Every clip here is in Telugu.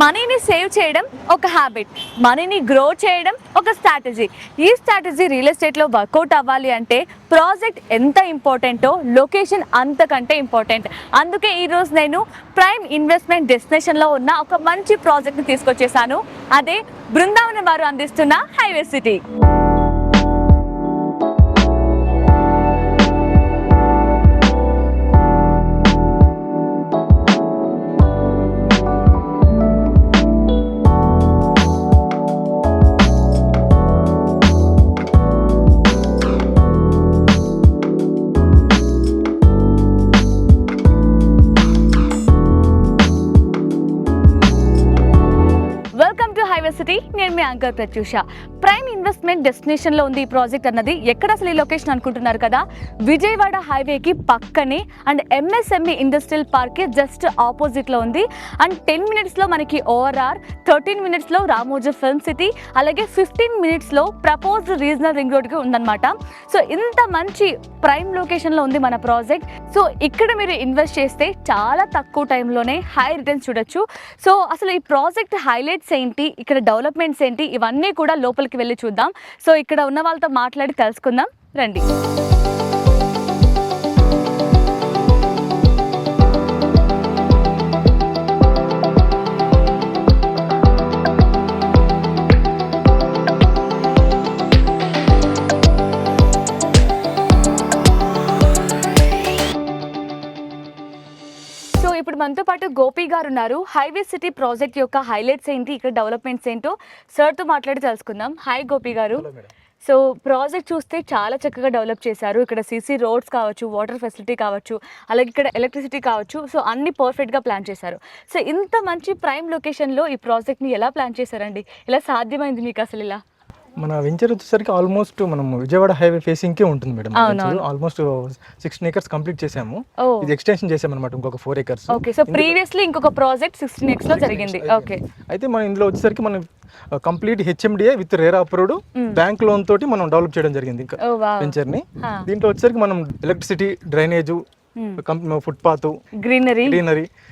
మనీని సేవ్ చేయడం ఒక హ్యాబిట్, మనీని గ్రో చేయడం ఒక స్ట్రాటజీ. ఈ స్ట్రాటజీ రియల్ ఎస్టేట్లో వర్కౌట్ అవ్వాలి అంటే ప్రాజెక్ట్ ఎంత ఇంపార్టెంటో లొకేషన్ అంతకంటే ఇంపార్టెంట్. అందుకే ఈరోజు నేను ప్రైమ్ ఇన్వెస్ట్మెంట్ డెస్టినేషన్లో ఉన్న ఒక మంచి ప్రాజెక్ట్ని తీసుకొచ్చేసాను. అదే బృందావనం వారు అందిస్తున్న హైవే సిటీ. సిటీ, నేను మీ యాంకర్ ప్రత్యూష. ప్రైమ్ ఇన్వెస్ట్మెంట్ డెస్టినేషన్లో ఉంది ఈ ప్రాజెక్ట్ అన్నది. ఎక్కడ అసలు ఈ లొకేషన్ అనుకుంటున్నారు కదా, విజయవాడ హైవేకి పక్కనే అండ్ ఎంఎస్ఎంఈ ఇండస్ట్రియల్ పార్క్కి జస్ట్ ఆపోజిట్లో ఉంది. అండ్ 10 minutesలో మనకి ఓఆర్ఆర్, 13 minutesలో రామోజీ ఫిల్మ్ సిటీ, అలాగే 15 minutesలో ప్రపోజ్డ్ రీజనల్ రింగ్ రోడ్కి ఉందన్నమాట. సో ఇంత మంచి ప్రైమ్ లొకేషన్లో ఉంది మన ప్రాజెక్ట్. సో ఇక్కడ మీరు ఇన్వెస్ట్ చేస్తే చాలా తక్కువ టైంలోనే హై రిటర్న్స్ చూడొచ్చు. సో అసలు ఈ ప్రాజెక్ట్ హైలైట్స్ ఏంటి, ఇక్కడ డెవలప్మెంట్స్ ఏంటి, ఇవన్నీ కూడా లోపలికి వెళ్ళి చూద్దాం. సో ఇక్కడ ఉన్న వాళ్ళతో మాట్లాడి తెలుసుకుందాం రండి. ఇప్పుడు మనతో పాటు గోపి గారు ఉన్నారు. హైవే సిటీ ప్రాజెక్ట్ యొక్క హైలైట్స్ ఏంటి, ఇక్కడ డెవలప్మెంట్స్ ఏంటో సార్తో మాట్లాడి తెలుసుకుందాం. హాయ్ గోపి గారు. సో ప్రాజెక్ట్ చూస్తే చాలా చక్కగా డెవలప్ చేశారు. ఇక్కడ సీసీ రోడ్స్ కావచ్చు, వాటర్ ఫెసిలిటీ కావచ్చు, అలాగే ఇక్కడ ఎలక్ట్రిసిటీ కావచ్చు. సో అన్ని పర్ఫెక్ట్గా ప్లాన్ చేశారు. సో ఇంత మంచి ప్రైమ్ లొకేషన్లో ఈ ప్రాజెక్ట్ని ఎలా ప్లాన్ చేశారండి? ఎలా సాధ్యమైంది మీకు అసలు ఇలా? మన వెంచర్ వచ్చేసరికి ఆల్మోస్ట్ మనం విజయవాడ హైవే ఫేసింగ్కే ఉంటుంది మేడం. ఆల్మోస్ట్ 16 acres కంప్లీట్ చేసాము. ఇది ఎక్స్టెన్షన్ చేసాము అనమాట, ఇంకొక 4 acres. ఓకే, సో ప్రీవియస్లీ ఇంకొక ప్రాజెక్ట్ 16 acres లో జరిగింది. ఓకే, అయితే మనం ఇందులో వచ్చేసరికి మనం complete HMDA with RERA approved bank loan తోటి మనం డెవలప్ చేయడం జరిగింది ఇంకా వెంచర్ ని. దీంట్లో వచ్చేసరికి మనం ఎలక్ట్రిసిటీ, డ్రైనేజ్, ఫుట్పాత్, గ్రీనరీ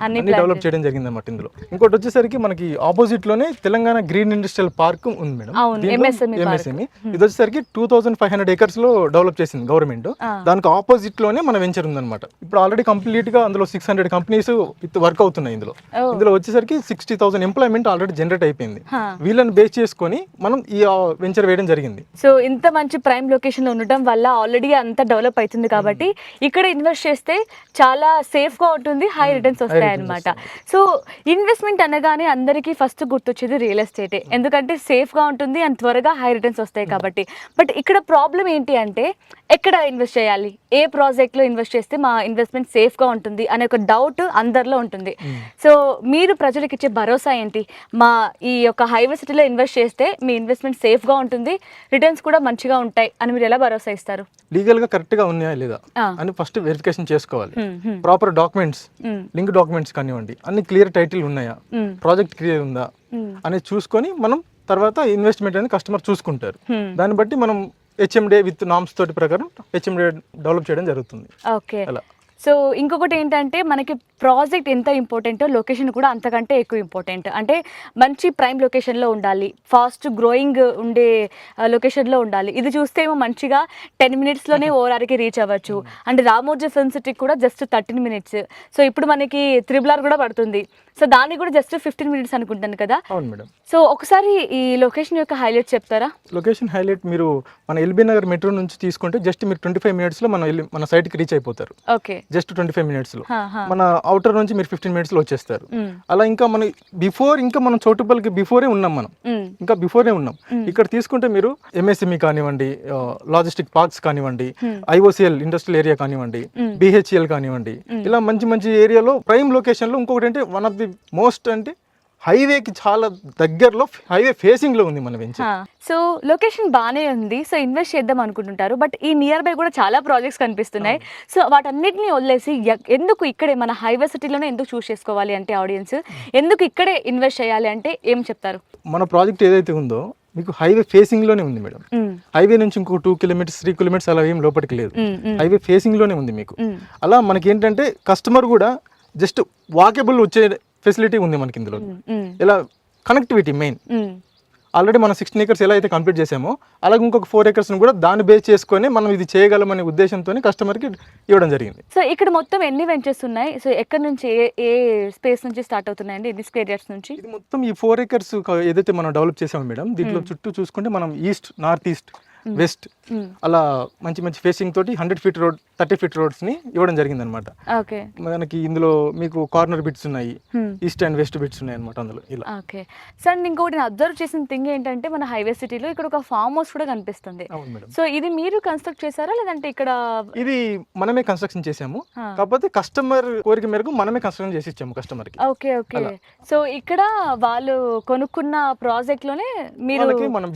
అన్ని డెవలప్ చేయడం జరిగింది అన్నమాట. ఇందులో ఇంకోటి వచ్చేసరికి మనకి ఆపోజిట్ లోనే తెలంగాణ గ్రీన్ ఇండస్ట్రియల్ పార్క్ ఉంది మేడం, ఎంఎస్ఎంఈ. ఇది వచ్చేసరికి 2500 acres లో డెవలప్ చేసింది గవర్నమెంట్. దానికి ఆపోజిట్ లోనే మన వెంచర్ ఉందన్నమాట. ఇప్పుడు ఆల్రెడీ కంప్లీట్ గా అందులో 600 కంపెనీస్ వర్క్ అవుతున్నాయి. ఇందులో వచ్చేసరికి 60,000 ఎంప్లాయ్మెంట్ ఆల్రెడీ జనరేట్ అయిపోయింది. వీళ్ళని బేస్ చేసుకొని మనం ఈ వెంచర్ వేయడం జరిగింది. సో ఇంత మంచి ప్రైమ్ లొకేషన్ లో ఉండటం వల్ల ఆల్రెడీ అంత డెవలప్ అవుతుంది కాబట్టి ఇక్కడ ఇన్వెస్ట్ చేస్తే చాలా సేఫ్ గా ఉంటుంది, హై రిటర్న్స్ వస్తాయి అన్నమాట. సో ఇన్వెస్ట్మెంట్ అనగానే అందరికీ ఫస్ట్ గుర్తొచ్చేది రియల్ ఎస్టేటే, ఎందుకంటే సేఫ్ గా ఉంటుంది అండ్ త్వరగా హై రిటర్న్స్ వస్తాయి కాబట్టి. బట్ ఇక్కడ ప్రాబ్లం ఏంటి అంటే ఎక్కడ ఇన్వెస్ట్ చేయాలి, ఏ ప్రాజెక్ట్ లో ఇన్వెస్ట్ చేస్తే మా ఇన్వెస్ట్మెంట్ సేఫ్ గా ఉంటుంది అనే ఒక డౌట్ అందరిలో ఉంటుంది. సో మీరు ప్రజలకు ఇచ్చే భరోసా ఏంటి? మా ఈ యొక్క హైవే సిటీలో ఇన్వెస్ట్ చేస్తే మీ ఇన్వెస్ట్మెంట్ సేఫ్ గా ఉంటుంది, రిటర్న్స్ కూడా మంచిగా ఉంటాయి అని మీరు ఎలా భరోసా ఇస్తారు? లీగల్ గా కరెక్ట్ గా ఉన్నాయా లేదా అని ఫస్ట్ వెరిఫికేషన్ చేసుకోవాలి. ప్రాపర్ డాక్యుమెంట్స్, లింక్ డాక్యుమెంట్స్ కానివ్వండి, అన్ని క్లియర్ టైటిల్ ఉన్నాయా, ప్రాజెక్ట్ క్లియర్ ఉందా అనేది చూసుకొని మనం తర్వాత ఇన్వెస్ట్మెంట్ అనేది కస్టమర్ చూసుకుంటారు. దాన్ని బట్టి మనం హెచ్ఎండిఏ విత్ నామ్స్ తోటి ప్రకారం హెచ్ఎండిఏ డెవలప్ చేయడం జరుగుతుంది. ఓకే, సో ఇంకొకటి ఏంటంటే మనకి ప్రాజెక్ట్ ఎంత ఇంపార్టెంటో లొకేషన్ కూడా అంతకంటే ఎక్కువ ఇంపార్టెంట్. అంటే మంచి ప్రైమ్ లొకేషన్లో ఉండాలి, ఫాస్ట్ గ్రోయింగ్ ఉండే లొకేషన్లో ఉండాలి. ఇది చూస్తే ఏమో మంచిగా 10 minutesలోనే ఓఆర్ఆర్కి రీచ్ అవ్వచ్చు. అండ్ రామోజీ ఫిల్మ్ సిటీకి కూడా జస్ట్ 13 minutes. సో ఇప్పుడు మనకి త్రిబుల్ కూడా పడుతుంది. సో దాన్ని కూడా జస్ట్ 15 minutes అనుకుంటాను కదా. అవును మేడం. సో ఒకసారి ఈ లొకేషన్ యొక్క హైలైట్ చెప్తారా? లొకేషన్ హైలైట్ మీరు మన ఎల్బీ నగర్ మెట్రో నుంచి తీసుకుంటే జస్ట్ మీరు 25 minutesలో మన సైట్కి రీచ్ అయిపోతారు. Okay, just 25 minutesలో. మన అవుటర్ నుంచి మీరు 15 minutesలో వచ్చేస్తారు. అలా ఇంకా మన ఇంకా మనం చౌటుప్పల్కి బిఫోరే ఉన్నాం, మనం ఇంకా బిఫోరే ఉన్నాం. ఇక్కడ తీసుకుంటే మీరు ఎంఎస్ఎంఈ కానివ్వండి, లాజిస్టిక్ పార్క్స్ కానివ్వండి, ఐఓసిఎల్ ఇండస్ట్రియల్ ఏరియా కానివ్వండి, బిహెచ్ఎల్ కానివ్వండి, ఇలా మంచి మంచి ఏరియాలో ప్రైమ్ లొకేషన్లో. ఇంకొకటి అంటే వన్ ఆఫ్ ది మోస్ట్ అంటే హైవేకి చాలా దగ్గరలో, హైవే ఫేసింగ్ లో ఉంది మన వెంచర్. సో లొకేషన్ బాగానే ఉంది, సో ఇన్వెస్ట్ చేద్దాం అనుకుంటుంటారు. బట్ ఈ నియర్ బై కూడా చాలా ప్రాజెక్ట్స్ కనిపిస్తున్నాయి. సో వాటన్నిటిని వదిలేసి ఎందుకు ఇక్కడే మన హైవే సిటీలోనే ఎందుకు చూస్ చేసుకోవాలి అంటే ఆడియన్స్, ఎందుకు ఇక్కడే ఇన్వెస్ట్ చేయాలి అంటే ఏం చెప్తారు? మన ప్రాజెక్ట్ ఏదైతే ఉందో మీకు హైవే ఫేసింగ్ లోనే ఉంది మేడం. హైవే నుంచి ఇంకో 2 kilometers 3 kilometers అలా ఏం లోపలికి లేదు, హైవే ఫేసింగ్ లోనే ఉంది మీకు. అలా మనకి ఏంటంటే కస్టమర్ కూడా జస్ట్ వాకేబుల్ వచ్చే ఫెసిలిటీ ఉంది మనకి ఇందులో. ఇలా కనెక్టివిటీ మెయిన్. ఆల్రెడీ మనం 16 acres ఎలా అయితే కంప్లీట్ చేసామో అలాగే ఇంకొక 4 acres కూడా దాన్ని బేస్ చేసుకొని మనం ఇది చేయగలమనే ఉద్దేశంతో కస్టమర్కి ఇవ్వడం జరిగింది. సో ఇక్కడ మొత్తం ఎన్ని వెంచర్స్ ఉన్నాయి? సో ఎక్కడి నుంచి ఏ స్పేస్ నుంచి స్టార్ట్ అవుతున్నాయండి? ఎన్ని స్క్వేర్ యార్డ్స్ నుంచి? ఇది మొత్తం ఈ 4 acres ఏదైతే మనం డెవలప్ చేసామో మేడం, దీంట్లో చుట్టూ చూసుకుంటే మనం ఈస్ట్, నార్త్ ఈస్ట్, వెస్ట్ అలా మంచి మంచి ఫేసింగ్ తోటి 100 feet రోడ్, 30 feet రోడ్స్ ని ఇవ్వడం జరిగింది అనమాట. ఓకే. మనకి ఇందులో మీకు కార్నర్ బిట్స్ ఉన్నాయి, ఈస్ట్ అండ్ వెస్ట్ బిట్స్ ఉన్నాయి అనమాట అందులో. ఇలా ఓకే సార్, ఇంకోటి నేను అబ్జర్వ్ చేసిన థింగ్ ఏంటంటే మన హైవే సిటీలో ఇక్కడ ఒక ఫామ్ హౌస్ కూడా కనిపిస్తుంది. అవును మేడం. సో ఇది మీరు కన్స్ట్రక్ట్ చేశారా లేదంటే ఇక్కడ? ఇది మనమే కన్స్ట్రక్షన్ చేసాము, కాకపోతే కస్టమర్ కోరిక మేరకు మనమే కన్స్ట్రక్షన్ చేసి ఇచ్చాము కస్టమర్ కి. Okay okay. సో ఇక్కడ వాళ్ళు కొనుక్కున్న ప్రాజెక్ట్ లోనే మీరు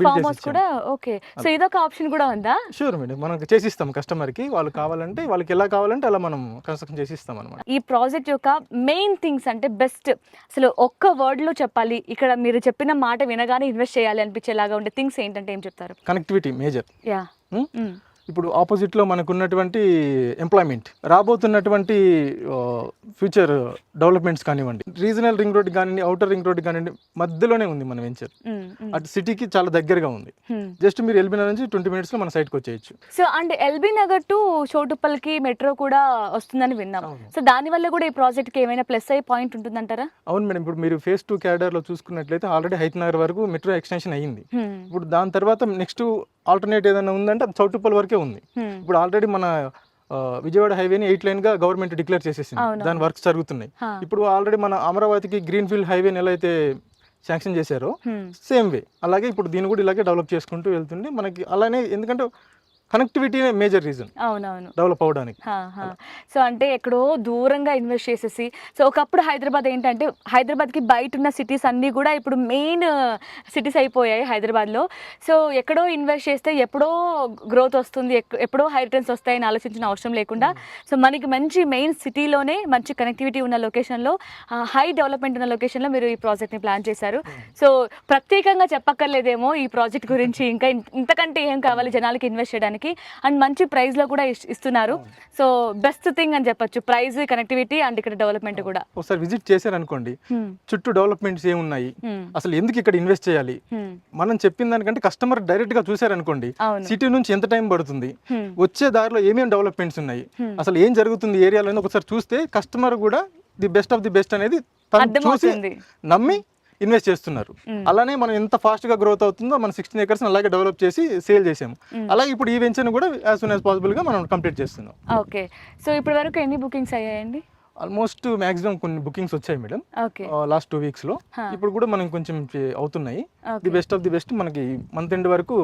ఫామ్ హౌస్ కూడా. ఓకే. సో ఇదొక ఆప్షన్ కూడా ఉందా? షూర్ మేడం, మనం చేసి ఇస్తాం కస్టమర్ కి. వాళ్ళు కావాలంటే వాళ్ళకి ఎలా కావాలంటే అలా మనం కన్స్ట్రక్షన్ చేసి ఇస్తాం అనమాట. ఈ ప్రాజెక్ట్ యొక్క మెయిన్ థింగ్స్ అంటే బెస్ట్, అసలు ఒక్క వర్డ్ లో చెప్పాలి, ఇక్కడ మీరు చెప్పిన మాట వినగానే ఇన్వెస్ట్ చేయాలి అనిపించేలాగా ఉండే థింగ్స్ ఏంటంటే ఏం చెప్తారు? Connectivity major. యా. ఇప్పుడు ఆపోజిట్లో మనకు ఉన్నటువంటి ఎంప్లాయ్మెంట్, రాబోతున్నటువంటి ఫ్యూచర్ డెవలప్మెంట్స్ కానివ్వండి, రీజనల్ రింగ్ రోడ్ కానివ్వండి, అవుటర్ రింగ్ రోడ్ కానివ్వండి, మధ్యలోనే ఉంది మన వెంచర్. అటు సిటీకి చాలా దగ్గరగా ఉంది. జస్ట్ మీరు ఎల్బీ నగర్ నుంచి 20 minutes లో మన సైట్కి వచ్చేయచ్చు. So and LB Nagar to చోటుప్పల్కి మెట్రో కూడా వస్తుందని విన్నాం. సో దాని వల్ల కూడా ఈ ప్రాజెక్ట్ కి ఏమైనా ప్లస్ అయ్యే పాయింట్ ఉంటుందంటారా? అవును మేడం. ఇప్పుడు మీరు phase 2 క్యాడర్ లో చూసుకున్నట్లయితే ఆల్రెడీ హైత్ నగర్ వరకు మెట్రో ఎక్స్టెన్షన్ అయ్యింది. ఇప్పుడు దాని తర్వాత నెక్స్ట్ ఆల్టర్నేట్ ఏదైనా ఉందంటే అది చౌటుప్పల్ వరకే ఉంది. ఇప్పుడు ఆల్రెడీ మన విజయవాడ హైవేని 8 lane గా గవర్నమెంట్ డిక్లేర్ చేసేసింది. దాని వర్క్స్ జరుగుతున్నాయి. ఇప్పుడు ఆల్రెడీ మన అమరావతికి గ్రీన్ ఫీల్డ్ హైవేని ఎలా అయితే శాంక్షన్ చేశారో సేమ్ వే అలాగే ఇప్పుడు దీన్ని కూడా ఇలాగే డెవలప్ చేసుకుంటూ వెళ్తుంది మనకి. అలానే ఎందుకంటే కనెక్టివిటీ మేజర్ రీజన్ అవునవును డెవలప్ అవడానికి. సో అంటే ఎక్కడో దూరంగా ఇన్వెస్ట్ చేసేసి, సో ఒకప్పుడు హైదరాబాద్ ఏంటంటే హైదరాబాద్కి బయట ఉన్న సిటీస్ అన్నీ కూడా ఇప్పుడు మెయిన్ సిటీస్ అయిపోయాయి హైదరాబాద్లో. సో ఎక్కడో ఇన్వెస్ట్ చేస్తే ఎప్పుడో గ్రోత్ వస్తుంది, ఎప్పుడో హై రిటర్న్స్ వస్తాయని ఆలోచించిన అవసరం లేకుండా సో మనకి మంచి మెయిన్ సిటీలోనే మంచి కనెక్టివిటీ ఉన్న లొకేషన్లో, హై డెవలప్మెంట్ ఉన్న లొకేషన్లో మీరు ఈ ప్రాజెక్ట్ని ప్లాన్ చేశారు. సో ప్రత్యేకంగా చెప్పక్కర్లేదేమో ఈ ప్రాజెక్ట్ గురించి, ఇంకా ఇంతకంటే ఏం కావాలి జనాలకి ఇన్వెస్ట్ చేయడానికి. అండ్ మంచి ప్రైస్ లో కూడా ఇస్తున్నారు. సో బెస్ట్ థింగ్ అని చెప్పొచ్చు, ప్రైస్, కనెక్టివిటీ అండ్ ఇక్కడ డెవలప్మెంట్ కూడా. ఒకసారి విజిట్ చేశారనుకోండి, చుట్టూ డెవలప్మెంట్స్ ఏమున్నాయి, అసలు ఎందుకు ఇక్కడ ఇన్వెస్ట్ చేయాలి, మనం చెప్పిన దానికంటే కస్టమర్ డైరెక్ట్ గా చూసారనుకోండి, సిటీ నుంచి ఎంత టైం పడుతుంది, వచ్చే దారిలో ఏమేమి డెవలప్మెంట్స్ ఉన్నాయి, అసలు ఏం జరుగుతుంది ఏరియాలో ఒకసారి చూస్తే కస్టమర్ కూడా the best of the best అనేది చూసి నమ్మి ఇన్వెస్ట్ చేస్తున్నారు. అలానే మనం ఎంత ఫాస్ట్ గా గ్రోత్ అవుతుందో మనం 16 acres అలాగే డెవలప్ చేసి సేల్ చేసాము. అలాగే ఇప్పుడు ఈ వెంచర్ కూడా యాజ్ సూన్ యాజ్ పాసిబుల్ గా మనం కంప్లీట్ చేస్తున్నాం. ఓకే. సో ఇప్పటి వరకు ఎన్ని బుకింగ్స్ అయ్యాయండి? ఆల్మోస్ట్ మాక్సిమం కొన్ని బుకింగ్స్ వచ్చాయి మేడం లాస్ట్ 2 weeks లో. ఇప్పుడు కూడా మనం కొంచెం అవుతున్నాయి. The best of the best మనకి మంత్ ఎండ్ వరకు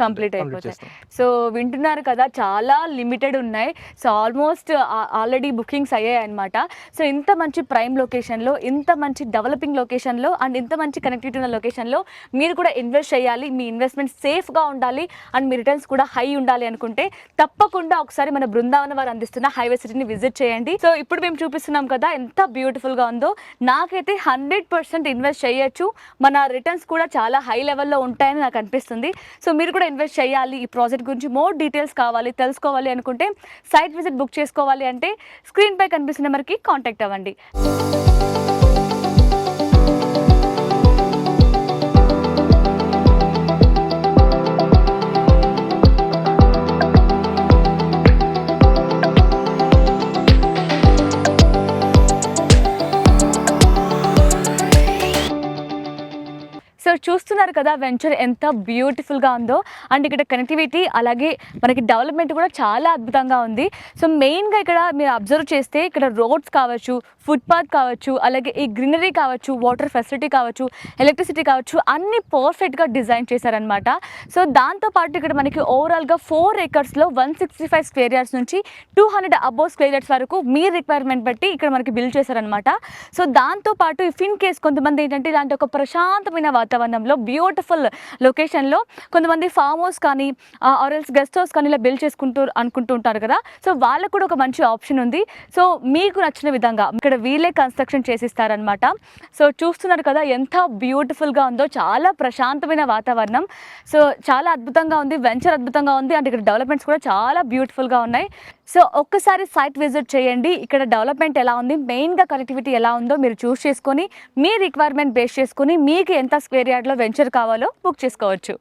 కంప్లీట్ అయిపోతాయి. సో వింటున్నారు కదా, చాలా లిమిటెడ్ ఉన్నాయి. సో ఆల్మోస్ట్ ఆల్రెడీ బుకింగ్స్ అయ్యాయి అనమాట. సో ఇంత మంచి ప్రైమ్ లొకేషన్లో, ఇంత మంచి డెవలపింగ్ లొకేషన్లో అండ్ ఇంత మంచి కనెక్టివిటీ ఉన్న లొకేషన్లో మీరు కూడా ఇన్వెస్ట్ చేయాలి, మీ ఇన్వెస్ట్మెంట్ సేఫ్గా ఉండాలి అండ్ మీ రిటర్న్స్ కూడా హై ఉండాలి అనుకుంటే తప్పకుండా ఒకసారి మన బృందావన వారు అందిస్తున్న హైవే సిటీని విజిట్ చేయండి. సో ఇప్పుడు మేము చూపిస్తున్నాం కదా ఎంత బ్యూటిఫుల్ గా ఉందో. నాకైతే 100% ఇన్వెస్ట్ చేయొచ్చు, మన రిటర్న్స్ కూడా చాలా హై లెవెల్లో ఉంటాయని నాకు అనిపిస్తుంది. సో మీరు కూడా ఇన్వెస్ట్ చేయాలి. ఈ ప్రాజెక్ట్ గురించి మోర్ డీటెయిల్స్ కావాలి, తెలుసుకోవాలి అనుకుంటే, సైట్ విజిట్ బుక్ చేసుకోవాలి అంటే స్క్రీన్ పై కనిపిస్తున్న నెంబర్కి కాంటాక్ట్ అవ్వండి. సో చూస్తున్నారు కదా వెంచర్ ఎంత బ్యూటిఫుల్గా ఉందో. అండ్ ఇక్కడ కనెక్టివిటీ అలాగే మనకి డెవలప్మెంట్ కూడా చాలా అద్భుతంగా ఉంది. సో మెయిన్గా ఇక్కడ మీరు అబ్జర్వ్ చేస్తే ఇక్కడ రోడ్స్ కావచ్చు, ఫుట్పాత్ కావచ్చు, అలాగే ఈ గ్రీనరీ కావచ్చు, వాటర్ ఫెసిలిటీ కావచ్చు, ఎలక్ట్రిసిటీ కావచ్చు, అన్నీ పర్ఫెక్ట్గా డిజైన్ చేశారనమాట. సో దాంతోపాటు ఇక్కడ మనకి ఓవరాల్గా 4 acresలో 165 square yards నుంచి 200 above square yards వరకు మీ రిక్వైర్మెంట్ బట్టి ఇక్కడ మనకి బిల్డ్ చేశారనమాట. సో దాంతోపాటు ఇఫ్ ఇన్ కేస్ కొంతమంది ఏంటంటే ఇలాంటి ఒక ప్రశాంతమైన వాతావరణంలో బ్యూటిఫుల్ లొకేషన్లో కొంతమంది ఫామ్ హౌస్ కానీ ఆర్ఎల్స్ గెస్ట్ హౌస్ కానీ ఇలా బిల్డ్ అనుకుంటూ ఉంటారు కదా. సో వాళ్ళకు కూడా ఒక మంచి ఆప్షన్ ఉంది. సో మీకు నచ్చిన విధంగా ఇక్కడ వీళ్ళే కన్స్ట్రక్షన్ చేసిస్తారనమాట. సో చూస్తున్నారు కదా ఎంత బ్యూటిఫుల్గా ఉందో, చాలా ప్రశాంతమైన వాతావరణం. సో చాలా అద్భుతంగా ఉంది, వెంచర్ అద్భుతంగా ఉంది. అండ్ ఇక్కడ డెవలప్మెంట్స్ కూడా చాలా బ్యూటిఫుల్గా ఉన్నాయి. సో ఒక్కసారి సైట్ విజిట్ చేయండి. ఇక్కడ డెవలప్మెంట్ ఎలా ఉంది, మెయిన్గా కనెక్టివిటీ ఎలా ఉందో మీరు చూస్ చేసుకొని మీ రిక్వైర్మెంట్ బేస్ చేసుకొని మీకు ఎంత స్క్వేర్ యార్డ్లో వెంచర్ కావాలో బుక్ చేసుకోవచ్చు.